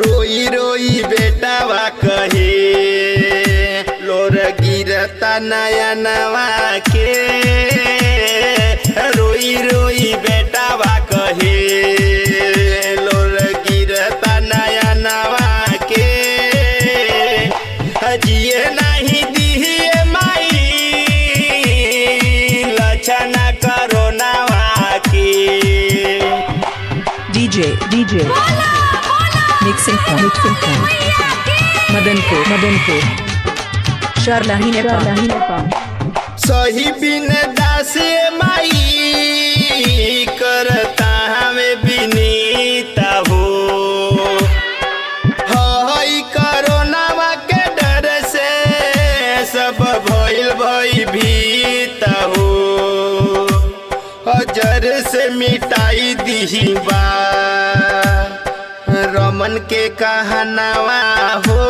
रोई रोई बेटावा कहे लोर गिरता नया नवा के रोई रोई बेटावा कहे लोर गिरता नया नवा के जिए नहीं दिए माई लक्षण करो नवा के DJ mixing point Madanpur Sharlahi Nepal सही बिन दास माई करता हमें बिनीता हो हई कोरोना के डर से सब भइल भई भीता हो जर से मिटाई दी बा रमन के कहनावा हो